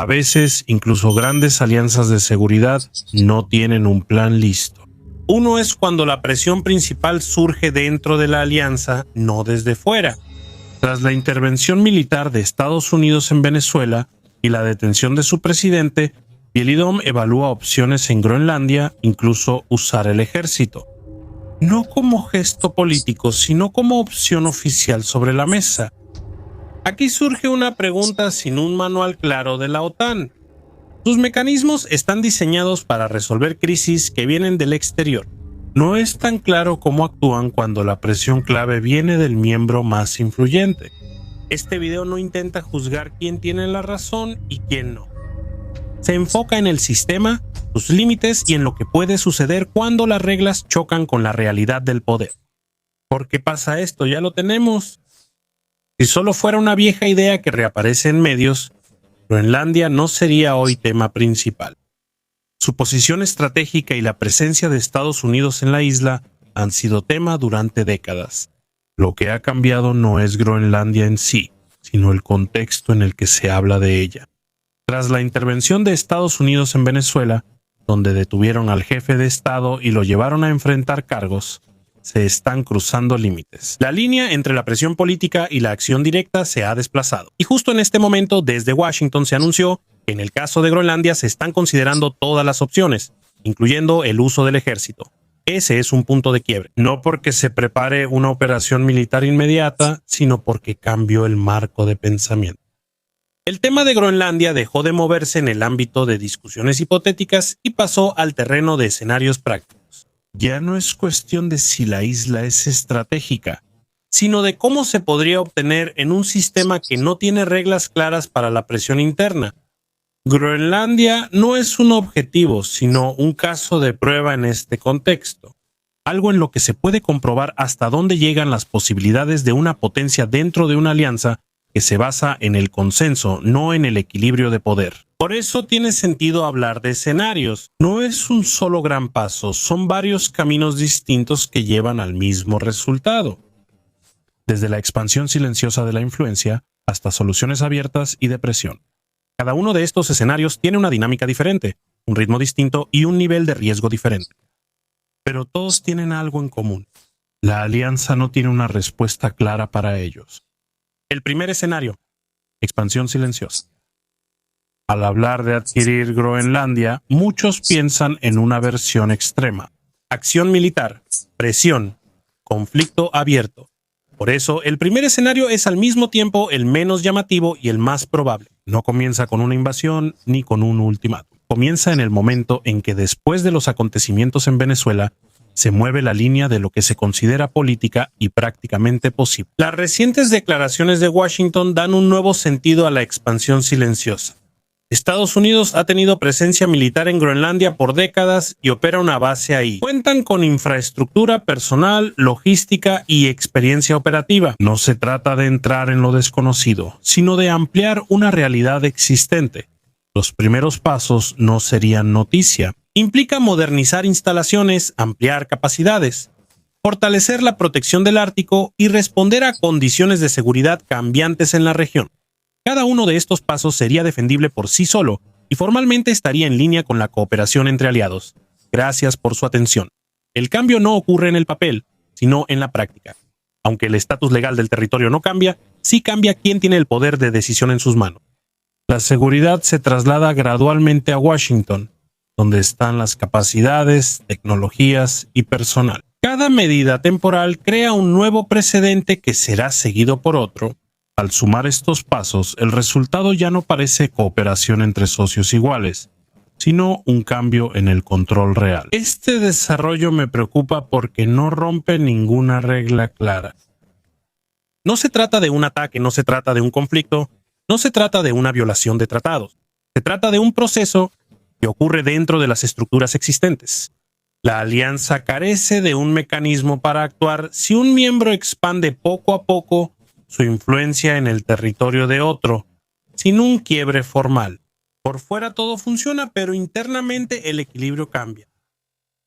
A veces, incluso grandes alianzas de seguridad no tienen un plan listo. Uno es cuando la presión principal surge dentro de la alianza, no desde fuera. Tras la intervención militar de Estados Unidos en Venezuela y la detención de su presidente, Bielidom evalúa opciones en Groenlandia, incluso usar el ejército. No como gesto político, sino como opción oficial sobre la mesa. Aquí surge una pregunta sin un manual claro de la OTAN. Sus mecanismos están diseñados para resolver crisis que vienen del exterior. No es tan claro cómo actúan cuando la presión clave viene del miembro más influyente. Este video no intenta juzgar quién tiene la razón y quién no. Se enfoca en el sistema, sus límites y en lo que puede suceder cuando las reglas chocan con la realidad del poder. ¿Por qué pasa esto? Ya lo tenemos. Si solo fuera una vieja idea que reaparece en medios, Groenlandia no sería hoy tema principal. Su posición estratégica y la presencia de Estados Unidos en la isla han sido tema durante décadas. Lo que ha cambiado no es Groenlandia en sí, sino el contexto en el que se habla de ella. Tras la intervención de Estados Unidos en Venezuela, donde detuvieron al jefe de Estado y lo llevaron a enfrentar cargos, se están cruzando límites. La línea entre la presión política y la acción directa se ha desplazado. Y justo en este momento, desde Washington se anunció que en el caso de Groenlandia se están considerando todas las opciones, incluyendo el uso del ejército. Ese es un punto de quiebre. No porque se prepare una operación militar inmediata, sino porque cambió el marco de pensamiento. El tema de Groenlandia dejó de moverse en el ámbito de discusiones hipotéticas y pasó al terreno de escenarios prácticos. Ya no es cuestión de si la isla es estratégica, sino de cómo se podría obtener en un sistema que no tiene reglas claras para la presión interna. Groenlandia no es un objetivo, sino un caso de prueba en este contexto. Algo en lo que se puede comprobar hasta dónde llegan las posibilidades de una potencia dentro de una alianza que se basa en el consenso, no en el equilibrio de poder. Por eso tiene sentido hablar de escenarios. No es un solo gran paso, son varios caminos distintos que llevan al mismo resultado. Desde la expansión silenciosa de la influencia hasta soluciones abiertas y de presión. Cada uno de estos escenarios tiene una dinámica diferente, un ritmo distinto y un nivel de riesgo diferente. Pero todos tienen algo en común. La alianza no tiene una respuesta clara para ellos. El primer escenario, expansión silenciosa. Al hablar de adquirir Groenlandia, muchos piensan en una versión extrema. Acción militar, presión, conflicto abierto. Por eso, el primer escenario es al mismo tiempo el menos llamativo y el más probable. No comienza con una invasión ni con un ultimátum. Comienza en el momento en que después de los acontecimientos en Venezuela, se mueve la línea de lo que se considera política y prácticamente posible. Las recientes declaraciones de Washington dan un nuevo sentido a la expansión silenciosa. Estados Unidos ha tenido presencia militar en Groenlandia por décadas y opera una base ahí. Cuentan con infraestructura, personal, logística y experiencia operativa. No se trata de entrar en lo desconocido, sino de ampliar una realidad existente. Los primeros pasos no serían noticia. Implica modernizar instalaciones, ampliar capacidades, fortalecer la protección del Ártico y responder a condiciones de seguridad cambiantes en la región. Cada uno de estos pasos sería defendible por sí solo y formalmente estaría en línea con la cooperación entre aliados. Gracias por su atención. El cambio no ocurre en el papel, sino en la práctica. Aunque el estatus legal del territorio no cambia, sí cambia quién tiene el poder de decisión en sus manos. La seguridad se traslada gradualmente a Washington, donde están las capacidades, tecnologías y personal. Cada medida temporal crea un nuevo precedente que será seguido por otro. Al sumar estos pasos, el resultado ya no parece cooperación entre socios iguales, sino un cambio en el control real. Este desarrollo me preocupa porque no rompe ninguna regla clara. No se trata de un ataque, no se trata de un conflicto, no se trata de una violación de tratados. Se trata de un proceso que ocurre dentro de las estructuras existentes. La alianza carece de un mecanismo para actuar si un miembro expande poco a poco su influencia en el territorio de otro, sin un quiebre formal. Por fuera todo funciona, pero internamente el equilibrio cambia.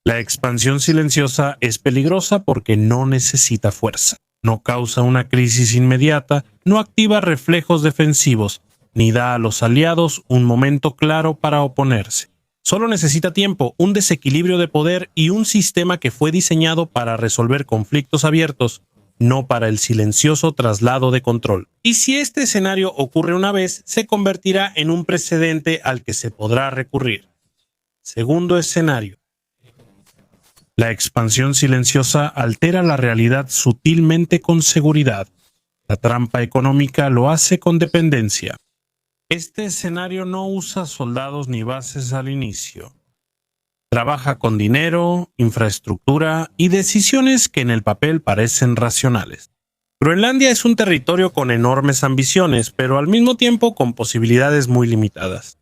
La expansión silenciosa es peligrosa porque no necesita fuerza, no causa una crisis inmediata, no activa reflejos defensivos, ni da a los aliados un momento claro para oponerse. Solo necesita tiempo, un desequilibrio de poder y un sistema que fue diseñado para resolver conflictos abiertos, no para el silencioso traslado de control. Y si este escenario ocurre una vez, se convertirá en un precedente al que se podrá recurrir. Segundo escenario. La expansión silenciosa altera la realidad sutilmente con seguridad. La trampa económica lo hace con dependencia. Este escenario no usa soldados ni bases al inicio. Trabaja con dinero, infraestructura y decisiones que en el papel parecen racionales. Groenlandia es un territorio con enormes ambiciones, pero al mismo tiempo con posibilidades muy limitadas.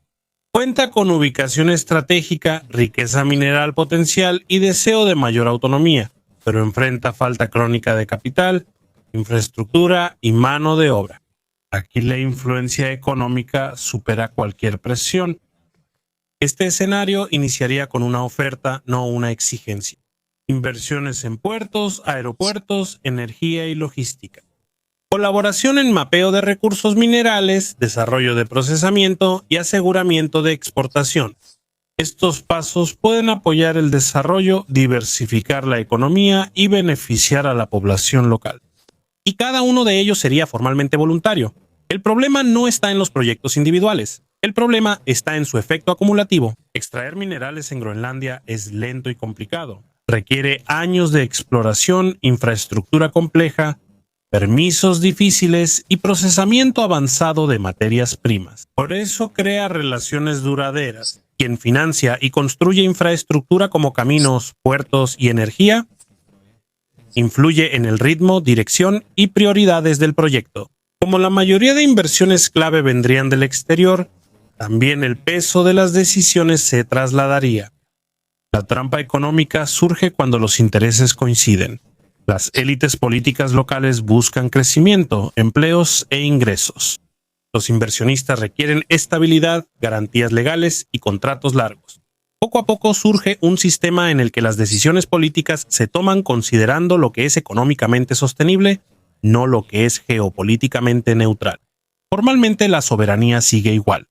Cuenta con ubicación estratégica, riqueza mineral potencial y deseo de mayor autonomía, pero enfrenta falta crónica de capital, infraestructura y mano de obra. Aquí la influencia económica supera cualquier presión. Este escenario iniciaría con una oferta, no una exigencia. Inversiones en puertos, aeropuertos, energía y logística. Colaboración en mapeo de recursos minerales, desarrollo de procesamiento y aseguramiento de exportación. Estos pasos pueden apoyar el desarrollo, diversificar la economía y beneficiar a la población local. Y cada uno de ellos sería formalmente voluntario. El problema no está en los proyectos individuales. El problema está en su efecto acumulativo. Extraer minerales en Groenlandia es lento y complicado. Requiere años de exploración, infraestructura compleja, permisos difíciles y procesamiento avanzado de materias primas. Por eso crea relaciones duraderas. Quien financia y construye infraestructura como caminos, puertos y energía, influye en el ritmo, dirección y prioridades del proyecto. Como la mayoría de inversiones clave vendrían del exterior, también el peso de las decisiones se trasladaría. La trampa económica surge cuando los intereses coinciden. Las élites políticas locales buscan crecimiento, empleos e ingresos. Los inversionistas requieren estabilidad, garantías legales y contratos largos. Poco a poco surge un sistema en el que las decisiones políticas se toman considerando lo que es económicamente sostenible, no lo que es geopolíticamente neutral. Formalmente la soberanía sigue igual,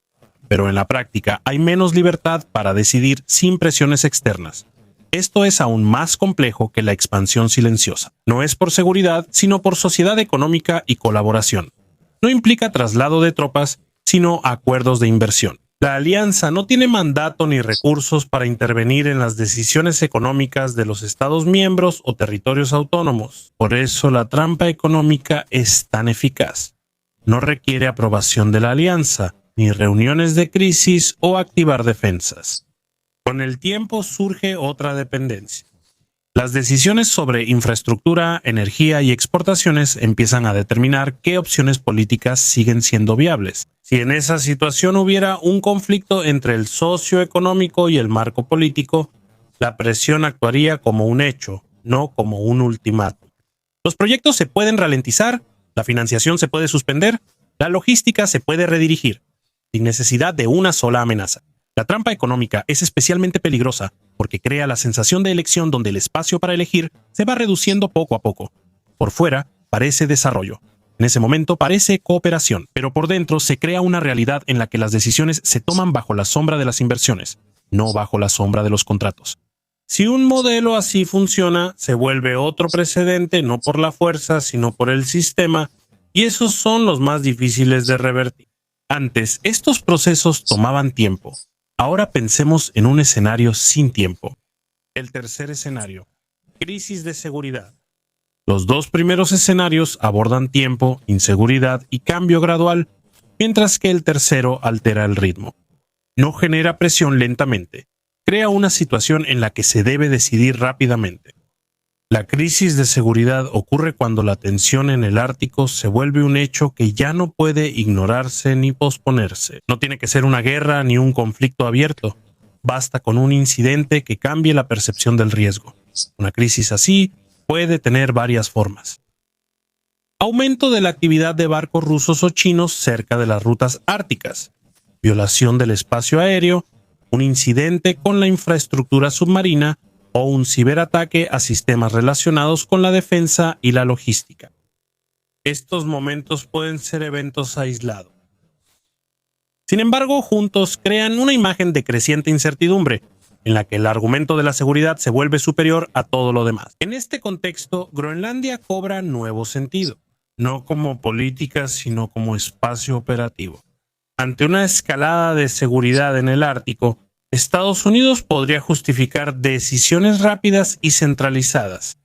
pero en la práctica hay menos libertad para decidir sin presiones externas. Esto es aún más complejo que la expansión silenciosa. No es por seguridad, sino por sociedad económica y colaboración. No implica traslado de tropas, sino acuerdos de inversión. La alianza no tiene mandato ni recursos para intervenir en las decisiones económicas de los Estados miembros o territorios autónomos. Por eso la trampa económica es tan eficaz. No requiere aprobación de la alianza, ni reuniones de crisis o activar defensas. Con el tiempo surge otra dependencia. Las decisiones sobre infraestructura, energía y exportaciones empiezan a determinar qué opciones políticas siguen siendo viables. Si en esa situación hubiera un conflicto entre el socio económico y el marco político, la presión actuaría como un hecho, no como un ultimátum. Los proyectos se pueden ralentizar, la financiación se puede suspender, la logística se puede redirigir, sin necesidad de una sola amenaza. La trampa económica es especialmente peligrosa porque crea la sensación de elección donde el espacio para elegir se va reduciendo poco a poco. Por fuera parece desarrollo. En ese momento parece cooperación, pero por dentro se crea una realidad en la que las decisiones se toman bajo la sombra de las inversiones, no bajo la sombra de los contratos. Si un modelo así funciona, se vuelve otro precedente no por la fuerza, sino por el sistema, y esos son los más difíciles de revertir. Antes, estos procesos tomaban tiempo. Ahora pensemos en un escenario sin tiempo. El tercer escenario, crisis de seguridad. Los dos primeros escenarios abordan tiempo, inseguridad y cambio gradual, mientras que el tercero altera el ritmo. No genera presión lentamente, crea una situación en la que se debe decidir rápidamente. La crisis de seguridad ocurre cuando la tensión en el Ártico se vuelve un hecho que ya no puede ignorarse ni posponerse. No tiene que ser una guerra ni un conflicto abierto. Basta con un incidente que cambie la percepción del riesgo. Una crisis así puede tener varias formas. Aumento de la actividad de barcos rusos o chinos cerca de las rutas árticas. Violación del espacio aéreo. Un incidente con la infraestructura submarina o un ciberataque a sistemas relacionados con la defensa y la logística. Estos momentos pueden ser eventos aislados. Sin embargo, juntos crean una imagen de creciente incertidumbre, en la que el argumento de la seguridad se vuelve superior a todo lo demás. En este contexto, Groenlandia cobra nuevo sentido, no como política, sino como espacio operativo. Ante una escalada de seguridad en el Ártico, Estados Unidos podría justificar decisiones rápidas y centralizadas.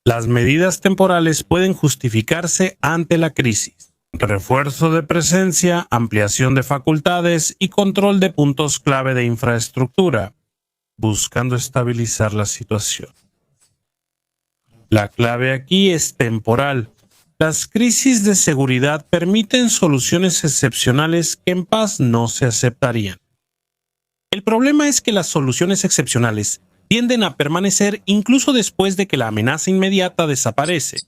Las medidas temporales pueden justificarse ante la crisis. Refuerzo de presencia, ampliación de facultades y control de puntos clave de infraestructura, buscando estabilizar la situación. La clave aquí es temporal. Las crisis de seguridad permiten soluciones excepcionales que en paz no se aceptarían. El problema es que las soluciones excepcionales tienden a permanecer incluso después de que la amenaza inmediata desaparece.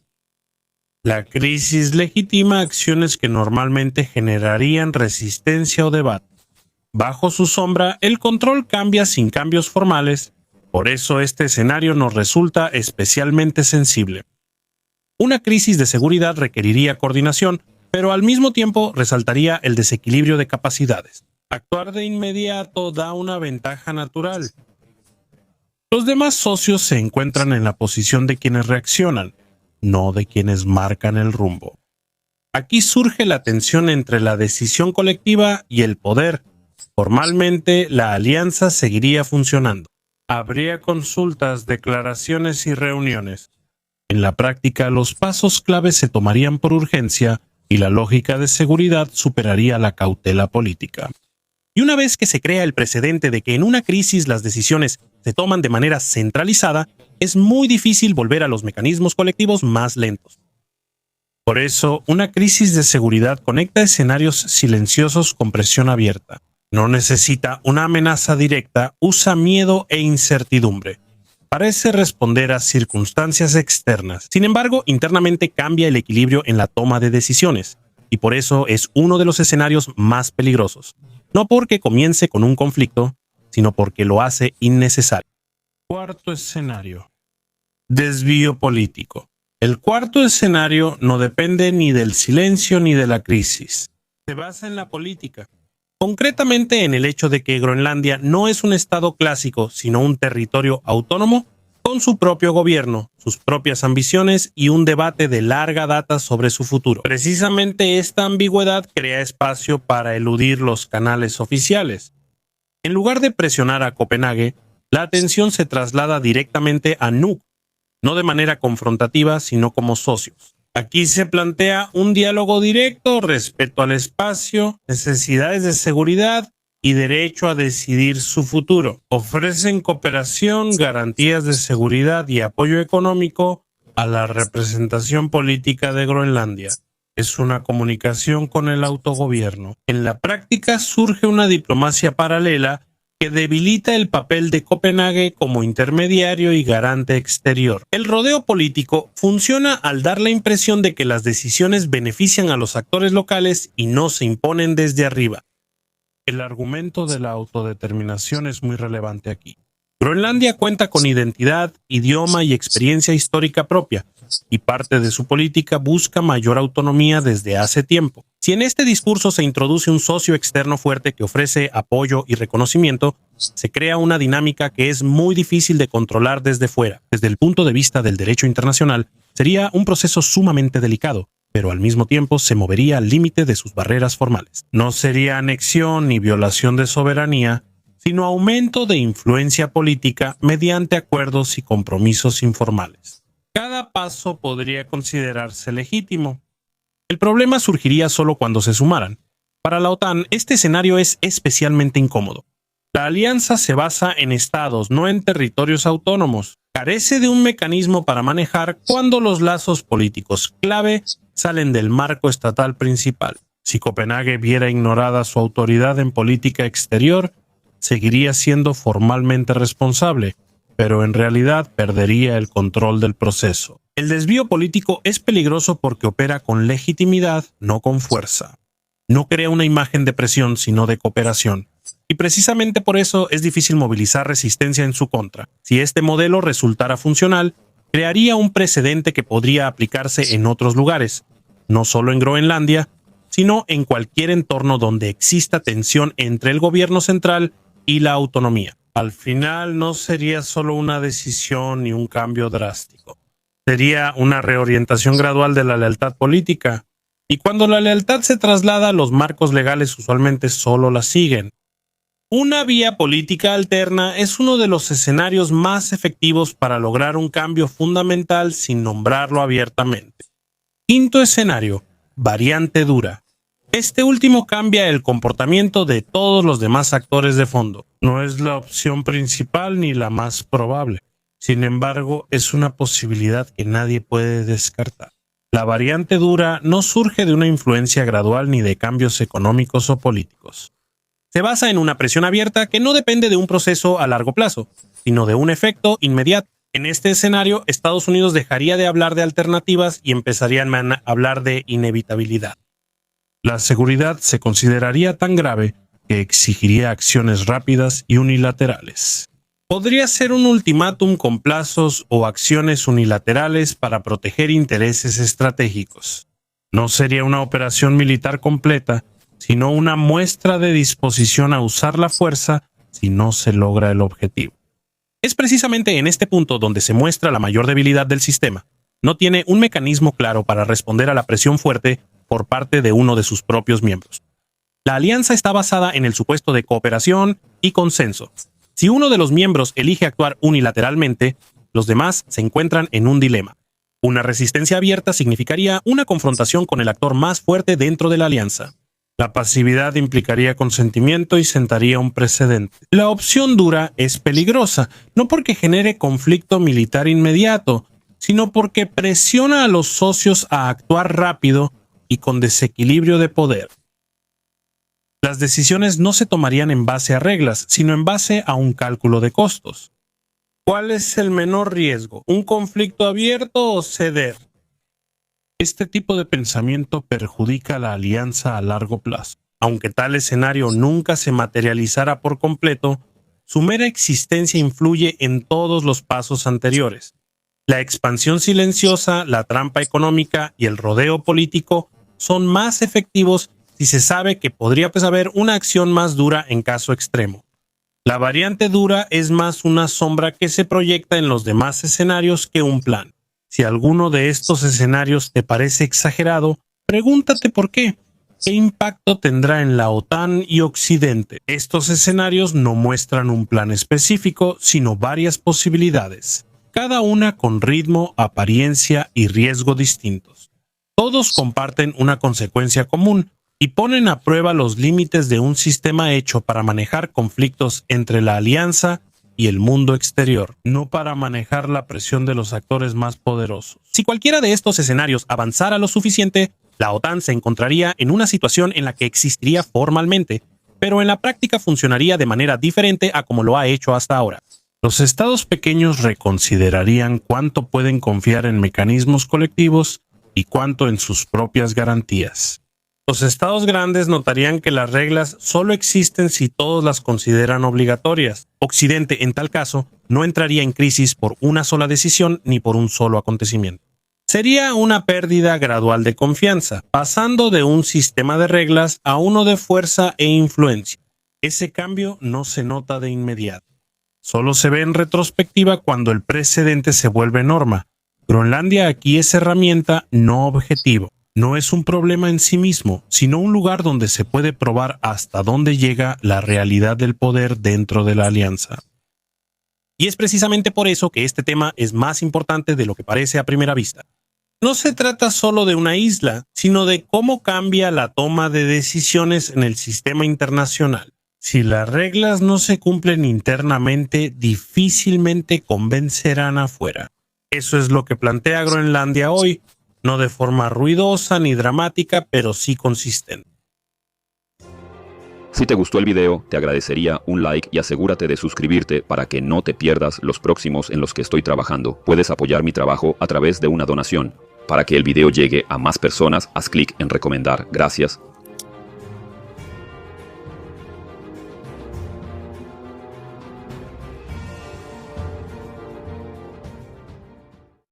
La crisis legitima acciones que normalmente generarían resistencia o debate. Bajo su sombra, el control cambia sin cambios formales, por eso este escenario nos resulta especialmente sensible. Una crisis de seguridad requeriría coordinación, pero al mismo tiempo resaltaría el desequilibrio de capacidades. Actuar de inmediato da una ventaja natural. Los demás socios se encuentran en la posición de quienes reaccionan, no de quienes marcan el rumbo. Aquí surge la tensión entre la decisión colectiva y el poder. Formalmente, la alianza seguiría funcionando. Habría consultas, declaraciones y reuniones. En la práctica, los pasos claves se tomarían por urgencia y la lógica de seguridad superaría la cautela política. Y una vez que se crea el precedente de que en una crisis las decisiones se toman de manera centralizada, es muy difícil volver a los mecanismos colectivos más lentos. Por eso, una crisis de seguridad conecta escenarios silenciosos con presión abierta. No necesita una amenaza directa, usa miedo e incertidumbre. Parece responder a circunstancias externas. Sin embargo, internamente cambia el equilibrio en la toma de decisiones, y por eso es uno de los escenarios más peligrosos. No porque comience con un conflicto, sino porque lo hace innecesario. Cuarto escenario. Desvío político. El cuarto escenario no depende ni del silencio ni de la crisis. Se basa en la política. Concretamente en el hecho de que Groenlandia no es un estado clásico, sino un territorio autónomo con su propio gobierno, sus propias ambiciones y un debate de larga data sobre su futuro. Precisamente esta ambigüedad crea espacio para eludir los canales oficiales. En lugar de presionar a Copenhague, la atención se traslada directamente a Nuuk, no de manera confrontativa, sino como socios. Aquí se plantea un diálogo directo, respeto al espacio, necesidades de seguridad y derecho a decidir su futuro. Ofrecen cooperación, garantías de seguridad y apoyo económico a la representación política de Groenlandia. Es una comunicación con el autogobierno. En la práctica surge una diplomacia paralela que debilita el papel de Copenhague como intermediario y garante exterior. El rodeo político funciona al dar la impresión de que las decisiones benefician a los actores locales y no se imponen desde arriba. El argumento de la autodeterminación es muy relevante aquí. Groenlandia cuenta con identidad, idioma y experiencia histórica propia, y parte de su política busca mayor autonomía desde hace tiempo. Si en este discurso se introduce un socio externo fuerte que ofrece apoyo y reconocimiento, se crea una dinámica que es muy difícil de controlar desde fuera. Desde el punto de vista del derecho internacional, sería un proceso sumamente delicado, pero al mismo tiempo se movería al límite de sus barreras formales. No sería anexión ni violación de soberanía, sino aumento de influencia política mediante acuerdos y compromisos informales. Cada paso podría considerarse legítimo. El problema surgiría solo cuando se sumaran. Para la OTAN, este escenario es especialmente incómodo. La alianza se basa en estados, no en territorios autónomos. Carece de un mecanismo para manejar cuando los lazos políticos clave salen del marco estatal principal. Si Copenhague viera ignorada su autoridad en política exterior, seguiría siendo formalmente responsable, pero en realidad perdería el control del proceso. El desvío político es peligroso porque opera con legitimidad, no con fuerza. No crea una imagen de presión, sino de cooperación. Y precisamente por eso es difícil movilizar resistencia en su contra. Si este modelo resultara funcional, crearía un precedente que podría aplicarse en otros lugares, no solo en Groenlandia, sino en cualquier entorno donde exista tensión entre el gobierno central y la autonomía. Al final no sería solo una decisión ni un cambio drástico. Sería una reorientación gradual de la lealtad política. Y cuando la lealtad se traslada, los marcos legales usualmente solo la siguen. Una vía política alterna es uno de los escenarios más efectivos para lograr un cambio fundamental sin nombrarlo abiertamente. Quinto escenario, variante dura. Este último cambia el comportamiento de todos los demás actores de fondo. No es la opción principal ni la más probable. Sin embargo, es una posibilidad que nadie puede descartar. La variante dura no surge de una influencia gradual ni de cambios económicos o políticos. Se basa en una presión abierta que no depende de un proceso a largo plazo, sino de un efecto inmediato. En este escenario, Estados Unidos dejaría de hablar de alternativas y empezarían a hablar de inevitabilidad. La seguridad se consideraría tan grave que exigiría acciones rápidas y unilaterales. Podría ser un ultimátum con plazos o acciones unilaterales para proteger intereses estratégicos. No sería una operación militar completa, sino una muestra de disposición a usar la fuerza si no se logra el objetivo. Es precisamente en este punto donde se muestra la mayor debilidad del sistema. No tiene un mecanismo claro para responder a la presión fuerte por parte de uno de sus propios miembros. La alianza está basada en el supuesto de cooperación y consenso. Si uno de los miembros elige actuar unilateralmente, los demás se encuentran en un dilema. Una resistencia abierta significaría una confrontación con el actor más fuerte dentro de la alianza. La pasividad implicaría consentimiento y sentaría un precedente. La opción dura es peligrosa, no porque genere conflicto militar inmediato, sino porque presiona a los socios a actuar rápido y con desequilibrio de poder. Las decisiones no se tomarían en base a reglas, sino en base a un cálculo de costos. ¿Cuál es el menor riesgo? ¿Un conflicto abierto o ceder? Este tipo de pensamiento perjudica a la alianza a largo plazo. Aunque tal escenario nunca se materializara por completo, su mera existencia influye en todos los pasos anteriores. La expansión silenciosa, la trampa económica y el rodeo político son más efectivos si se sabe que podría haber una acción más dura en caso extremo. La variante dura es más una sombra que se proyecta en los demás escenarios que un plan. Si alguno de estos escenarios te parece exagerado, pregúntate por qué. ¿Qué impacto tendrá en la OTAN y Occidente? Estos escenarios no muestran un plan específico, sino varias posibilidades, cada una con ritmo, apariencia y riesgo distintos. Todos comparten una consecuencia común y ponen a prueba los límites de un sistema hecho para manejar conflictos entre la alianza y el mundo exterior, no para manejar la presión de los actores más poderosos. Si cualquiera de estos escenarios avanzara lo suficiente, la OTAN se encontraría en una situación en la que existiría formalmente, pero en la práctica funcionaría de manera diferente a como lo ha hecho hasta ahora. Los estados pequeños reconsiderarían cuánto pueden confiar en mecanismos colectivos y cuánto en sus propias garantías. Los estados grandes notarían que las reglas solo existen si todos las consideran obligatorias. Occidente, en tal caso, no entraría en crisis por una sola decisión ni por un solo acontecimiento. Sería una pérdida gradual de confianza, pasando de un sistema de reglas a uno de fuerza e influencia. Ese cambio no se nota de inmediato. Solo se ve en retrospectiva cuando el precedente se vuelve norma. Groenlandia aquí es herramienta, no objetivo. No es un problema en sí mismo, sino un lugar donde se puede probar hasta dónde llega la realidad del poder dentro de la alianza. Y es precisamente por eso que este tema es más importante de lo que parece a primera vista. No se trata solo de una isla, sino de cómo cambia la toma de decisiones en el sistema internacional. Si las reglas no se cumplen internamente, difícilmente convencerán afuera. Eso es lo que plantea Groenlandia hoy, no de forma ruidosa ni dramática, pero sí consistente. Si te gustó el video, te agradecería un like y asegúrate de suscribirte para que no te pierdas los próximos en los que estoy trabajando. Puedes apoyar mi trabajo a través de una donación. Para que el video llegue a más personas, haz clic en recomendar. Gracias.